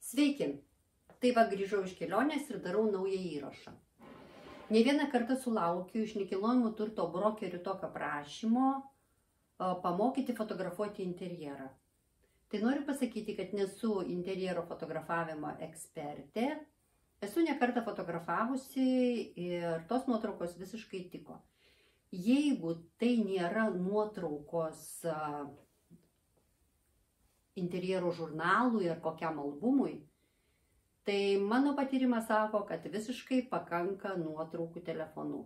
Sveiki, tai va grįžau iš kelionės ir darau naują įrašą. Ne vieną kartą sulaukiu iš nekilnojamo turto brokerių tokio prašymo pamokyti fotografuoti interjerą. Tai noriu pasakyti, kad nesu interjero fotografavimo ekspertė. Esu ne kartą fotografavusi ir tos nuotraukos visiškai tiko. Jeigu tai nėra nuotraukos interjero žurnalui ar kokiam albumui, tai mano patyrimas sako, kad visiškai pakanka nuotraukų telefonu.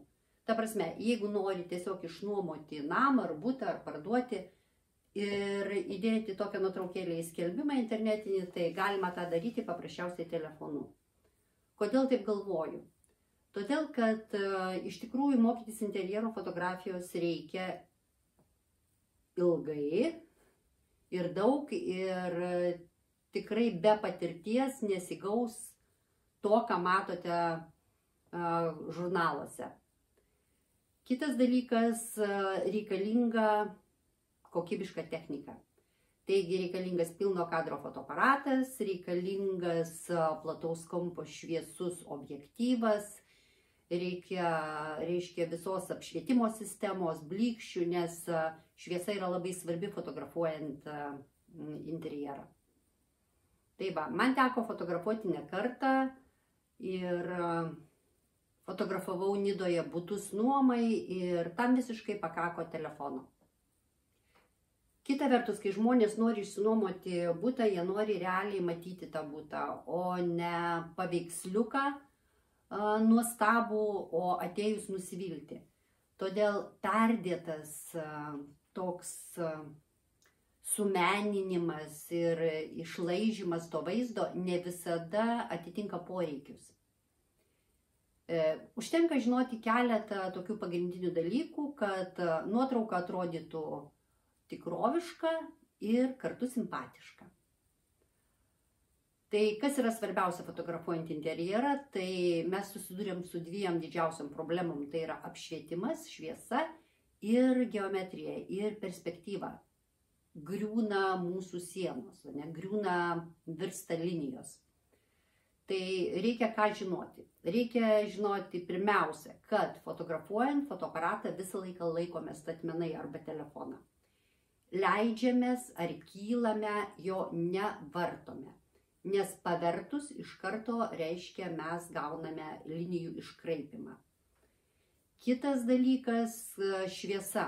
Ta prasme, jeigu nori tiesiog išnuomoti namą ar butą ar parduoti ir įdėti tokią nuotraukėlę į skelbimą internetinį, tai galima tą daryti paprasčiausiai telefonu. Kodėl taip galvoju? Todėl, kad iš tikrųjų mokytis interjero fotografijos reikia ilgai ir daug ir tikrai be patirties nesigaus to, ką matote žurnaluose. Kitas dalykas, reikalinga kokybiška technika. Taigi reikalingas pilno kadro fotoaparatas, reikalingas plataus kampo šviesus objektyvas, reikia visos apšvietimo sistemos, blyksčių, nes šviesa yra labai svarbi fotografuojant interjerą. Tai va, man teko fotografuoti ne kartą ir fotografavau Nidoje butus nuomai ir tam visiškai pakako telefono. Kita vertus, kai žmonės nori išsinuomoti butą, jie nori realiai matyti tą butą, o ne paveiksliuką nuostabų, o atėjus nusivilti. Todėl perdėtas toks sumeninimas ir išlaižymas to vaizdo ne visada atitinka poreikius. Užtenka žinoti keletą tokių pagrindinių dalykų, kad nuotrauka atrodytų tikroviška ir kartu simpatiška. Tai kas yra svarbiausia fotografuojant interjerą, tai mes susidurėm su dviem didžiausiam problemom. Tai yra apšvietimas, šviesa ir geometrija ir perspektyva. Griūna mūsų sienos, griūna virsta linijos. Tai reikia ką žinoti? Reikia žinoti pirmiausia, kad fotografuojant fotoaparatą visą laiką laikome statmenai arba telefoną. Leidžiamės ar kylame, jo nevartome. Nes pavertus iš karto reiškia mes gauname linijų iškraipimą. Kitas dalykas – šviesa.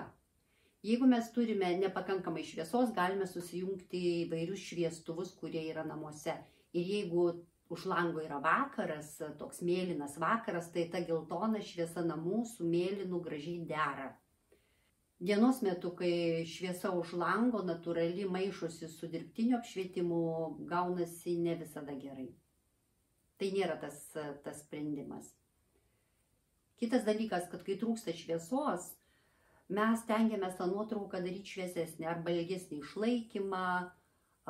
Jeigu mes turime nepakankamai šviesos, galime susijungti įvairius šviestuvus, kurie yra namuose. Ir jeigu už lango yra vakaras, toks mėlynas vakaras, tai ta geltona šviesa namų su mėlynu gražiai dera. Dienos metu, kai šviesa už lango natūraliai maišosi su dirbtiniu apšvietimu, gaunasi ne visada gerai. Tai nėra tas sprendimas. Kitas dalykas, kad kai trūksta šviesos, mes stengiamės tą nuotrauką daryti šviesesnį, arba ilgesnį išlaikymą,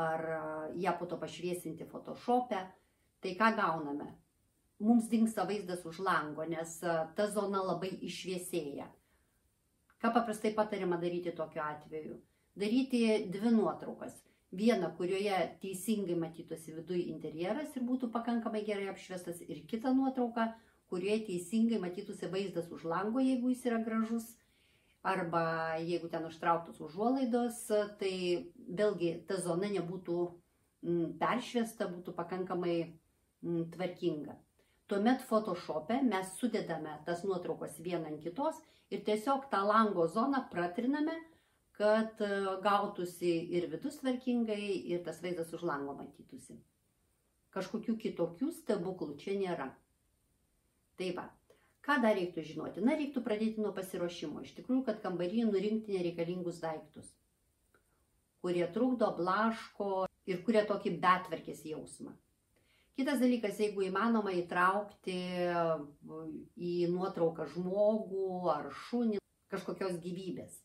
ar ją po to pašviesinti Photoshop'e. Tai ką gauname? Mums dingsta vaizdas už lango, nes ta zona labai iššviesėja. Ką paprastai patariama daryti tokiu atveju? Daryti dvi nuotraukas. Vieną, kurioje teisingai matytųsi viduj interjeras ir būtų pakankamai gerai apšviestas, ir kitą nuotrauką, kurioje teisingai matytųsi vaizdas už lango, jeigu jis yra gražus, arba jeigu ten užtrauktos užuolaidos, tai vėlgi ta zona nebūtų peršviesta, būtų pakankamai tvarkinga. Tuomet Photoshop'e mes sudedame tas nuotraukos vieną ant kitos ir tiesiog tą lango zoną pratriname, kad gautųsi ir vidus tvarkingai, ir tas vaizdas už lango matytųsi. Kažkokių kitokių stebuklų čia nėra. Tai va, ką dar reiktų žinoti? Na, reiktų pradėti nuo pasiruošimo. Iš tikrųjų, kad kambarį nurinkti nereikalingus daiktus, kurie trukdo, blaško ir kuria tokį betvarkės jausmą. Kitas dalykas, jeigu įmanoma įtraukti į nuotrauką žmogų ar šunį, kažkokios gyvybės.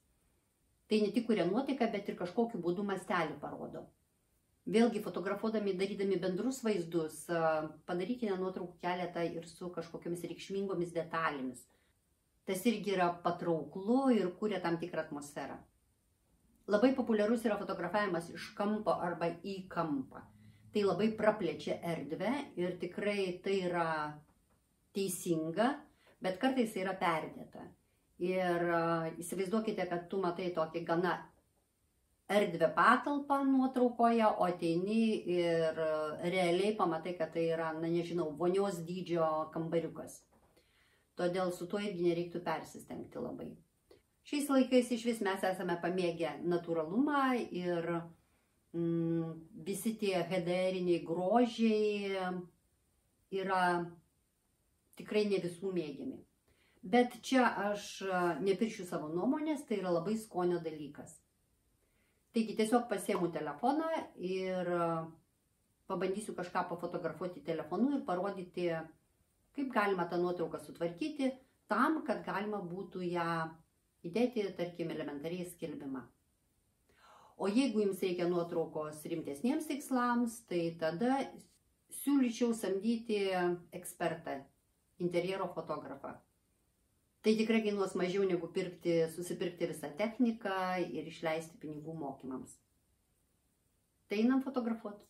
Tai ne tik kuria nuotaiką, bet ir kažkokiu būdu mastelį parodo. Vėlgi, fotografuodami, darydami bendrus vaizdus, padarykite nuotraukų keletą ir su kažkokiamis reikšmingomis detalėmis. Tas irgi yra patrauklu ir kuria tam tikrą atmosferą. Labai populiarus yra fotografavimas iš kampo arba į kampą. tai labai praplečia erdvę ir tikrai tai yra teisinga, bet kartais tai yra perdėta. Ir įsivaizduokite, kad tu matai tokį gana erdvę patalpą nuotraukoje, o ateini ir realiai pamatai, kad tai yra, na nežinau, vonios dydžio kambariukas. Todėl su tuo irgi nereiktų persistengti labai. Šiais laikais iš vis mes esame pamėgę natūralumą ir visi tie HDR-iniai grožiai yra tikrai ne visų mėgiami. Bet čia aš nepiršiu savo nuomonės, tai yra labai skonio dalykas. Taigi tiesiog pasiemu telefoną ir pabandysiu kažką pafotografuoti telefonu ir parodyti, kaip galima tą nuotrauką sutvarkyti, tam, kad galima būtų ją įdėti, tarkim, elementariai skelbimą. O jeigu jums reikia nuotraukos rimtesniems tikslams, tai tada siūlyčiau samdyti ekspertą, interjero fotografą. Tai tikrai kainuos mažiau negu susipirkti visą techniką ir išleisti pinigų mokymams. Tai einam fotografuoti.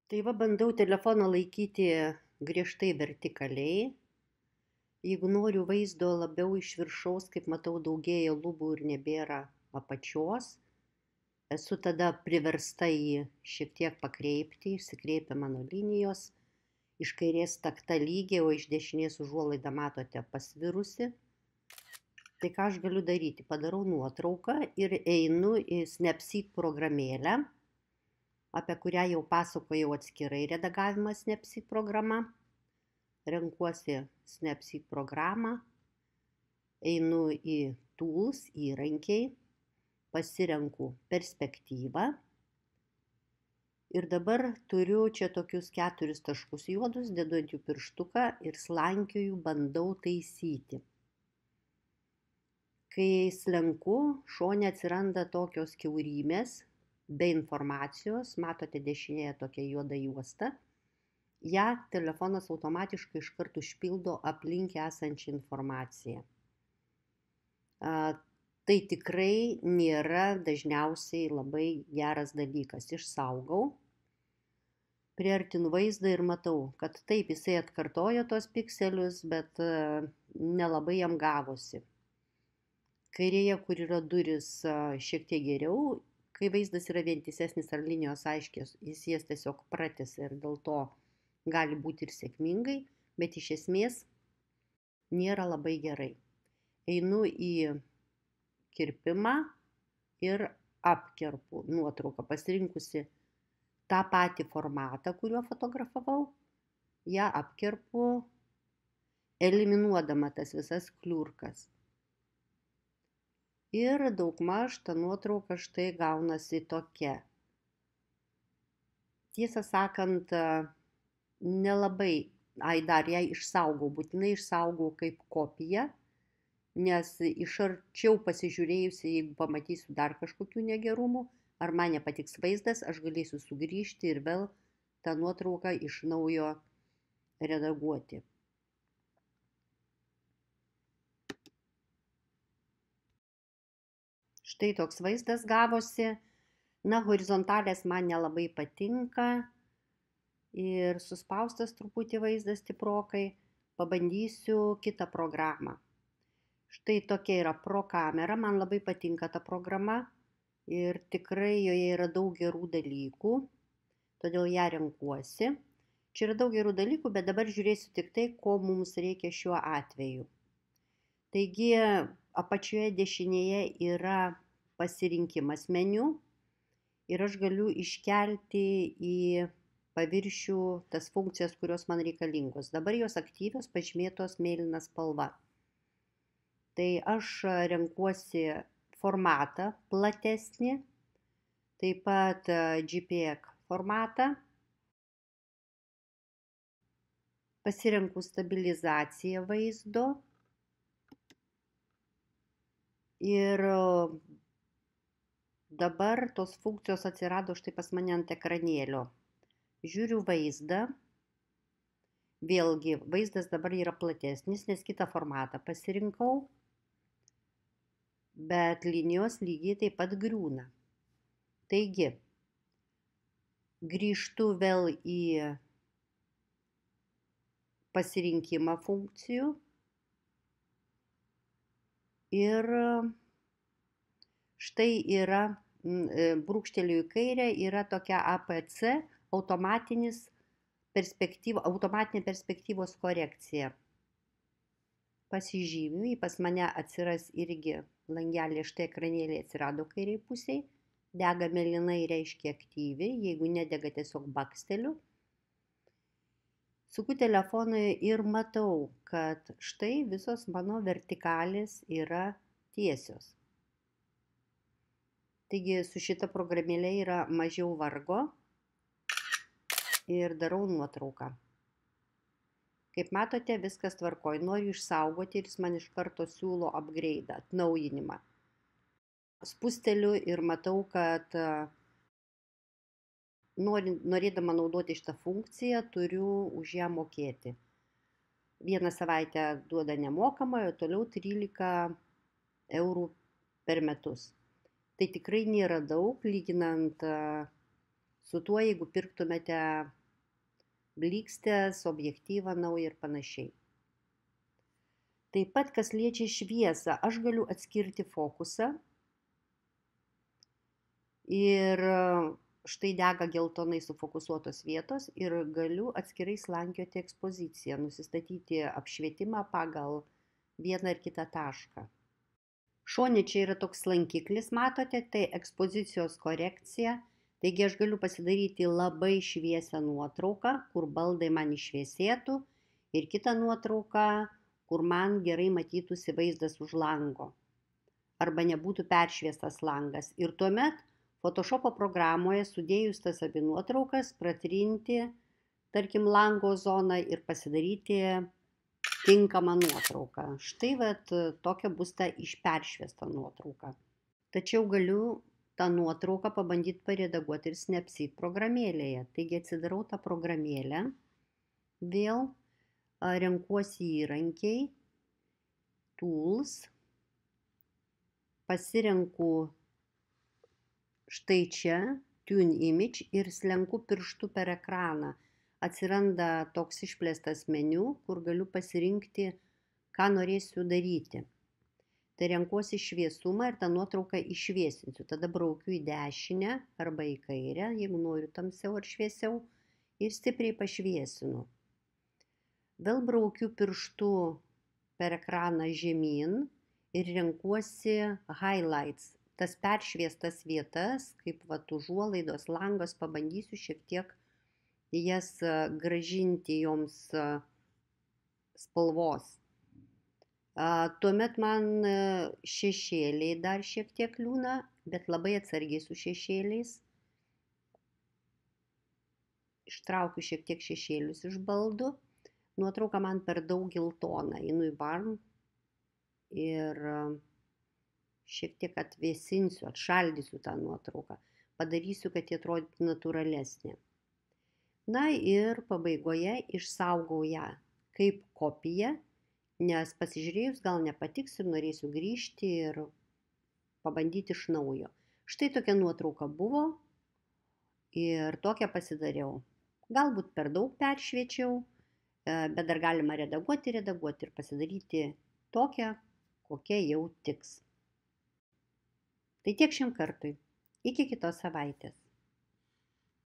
Tai va, bandau telefoną laikyti griežtai vertikaliai. Jeigu noriu vaizdo labiau iš viršaus, kaip matau, daugėja lubų ir nebėra apačios, esu tada priversta jį šiek tiek pakreipti, išsikreipia mano linijos, iš kairės takta lygiai, o iš dešinės užuolaida matote pasvirusi. Tai ką aš galiu daryti? Padarau nuotrauką ir einu į Snapseed programėlę, apie kurią jau pasakojau atskirai redagavimą Snapseed programą. Renkuosi Snapseed programą, einu į Tools, įrankiai, pasirenku perspektyvą ir dabar turiu čia tokius 4 taškus juodus, dedu ant jų pirštuką ir slankioju, bandau taisyti. Kai slenku, šone atsiranda tokios kiaurymės be informacijos, matote dešinėje tokia juoda juosta. Ja telefonas automatiškai iškart užpildo aplink esančią informaciją. Tai tikrai nėra dažniausiai labai geras dalykas. Išsaugau, priartinu vaizdą ir matau, kad taip jisai atkartojo tos pikselius, bet nelabai jam gavosi. Kairėje, kur yra durys, šiek tiek geriau. Kai vaizdas yra vientisesnis ar linijos aiškios, jis jas tiesiog pratęsia ir dėl to gali būti ir sėkmingai, bet iš esmės nėra labai gerai. Einu į kirpimą ir apkerpu nuotrauką, pasirinkusi tą patį formatą, kuriuo fotografavau, ją apkerpu, eliminuodama tas visas kliurkas. Ir daugmaž ta nuotrauka štai gaunasi tokia. Tiesą sakant, nelabai, dar ją išsaugau, būtinai išsaugau kaip kopiją, nes iš arčiau pasižiūrėjusi, jeigu pamatysiu dar kažkokių negerumų, ar man nepatiks vaizdas, aš galėsiu sugrįžti ir vėl tą nuotrauką iš naujo redaguoti. Štai toks vaizdas gavosi. Na, horizontalės man nelabai patinka ir suspaustas truputį vaizdas stiprokai. Pabandysiu kitą programą. Štai tokia yra Pro kamera, man labai patinka ta programa ir tikrai joje yra daug gerų dalykų, todėl ją renkuosi. Čia yra daug gerų dalykų, bet dabar žiūrėsiu tik tai, ko mums reikia šiuo atveju. Taigi apačioje dešinėje yra pasirinkimas meniu ir aš galiu iškelti į paviršių tas funkcijas, kurios man reikalingos. Dabar jos aktyvios, pažymėtos mėlyna spalva. Tai aš renkuosi formatą platesnį, taip pat JPEG formatą. Pasirenku stabilizaciją vaizdo ir dabar tos funkcijos atsirado štai pas mane ant ekranėlio. Žiūriu vaizdą, vėlgi vaizdas dabar yra platesnis, nes kitą formatą pasirinkau, bet linijos lygiai taip pat griūna. Taigi, grįžtu vėl į pasirinkimą funkcijų ir štai yra, brūkšteliu į kairę, yra tokia APC, automatinė perspektyvos korekcija. Pasižymiu, jį pas mane atsiras irgi langelė, štai ekranėlė atsirado kairiai pusiai, dega mėlynai reiškia aktyvi, jeigu nedega tiesiog baksteliu. Suku telefoną ir matau, kad štai visos mano vertikalės yra tiesios. Taigi su šita programėlė yra mažiau vargo ir darau nuotrauką. Kaip matote, viskas tvarkoj. Noriu išsaugoti ir jis man iš karto siūlo upgrade'ą, atnaujinimą. Spusteliu ir matau, kad norėdama naudoti šitą funkciją, turiu už ją mokėti. Vieną savaitę duoda nemokamą, o toliau 13 eurų per metus. Tai tikrai nėra daug, lyginant su tuo, jeigu pirktumėte blikstės, objektyvą naują ir panašiai. Taip pat, kas liečia šviesą, aš galiu atskirti fokusą ir štai dega geltonai sufokusuotos vietos ir galiu atskirai slankioti ekspoziciją, nusistatyti apšvietimą pagal vieną ar kitą tašką. Šone čia yra toks lankiklis, matote, tai ekspozicijos korekcija. Taigi aš galiu pasidaryti labai šviesią nuotrauką, kur baldai man iššviesėtų, ir kitą nuotrauką, kur man gerai matytųsi vaizdas už lango. Arba nebūtų peršviestas langas. Ir tuomet Photoshopo programoje sudėjus tas abi nuotraukas, pratrinti, tarkim, lango zoną ir pasidaryti tinkamą nuotrauką. Štai tokia bus ta išperšviesta nuotrauka. Tačiau galiu tą nuotrauką pabandyti paredaguoti ir Snapseed programėlėje. Taigi atsidarau tą programėlę, vėl renkuosi įrankiai, Tools, pasirenku štai čia, Tune Image ir slenku pirštu per ekraną. Atsiranda toks išplėstas meniu, kur galiu pasirinkti, ką norėsiu daryti. Tai renkuosi šviesumą ir tą nuotrauką iššviesinsiu. Tada braukiu į dešinę arba į kairę, jeigu noriu tamsiau ar šviesiau, ir stipriai pašviesinu. Vėl braukiu pirštu per ekraną žemyn ir renkuosi Highlights. Tas peršviestas vietas, kaip užuolaidos, langas, pabandysiu šiek tiek jas grąžinti joms spalvos. Tuomet man šešėliai dar šiek tiek liūna, bet labai atsargiai su šešėliais. Ištraukiu šiek tiek šešėlius iš baldų. Nuotrauka man per daug geltona. Einu į Warm ir šiek tiek atvėsinsiu, atšaldysiu tą nuotrauką. Padarysiu, kad jie atrodytų natūralesnė. Na ir pabaigoje išsaugau ją kaip kopiją, nes pasižiūrėjus gal nepatiks ir norėsiu grįžti ir pabandyti iš naujo. Štai tokia nuotrauka buvo ir tokią pasidariau. Galbūt per daug peršviečiau, bet dar galima redaguoti ir pasidaryti tokią, kokia jau tiks. Tai tiek šiam kartui. Iki kitos savaitės.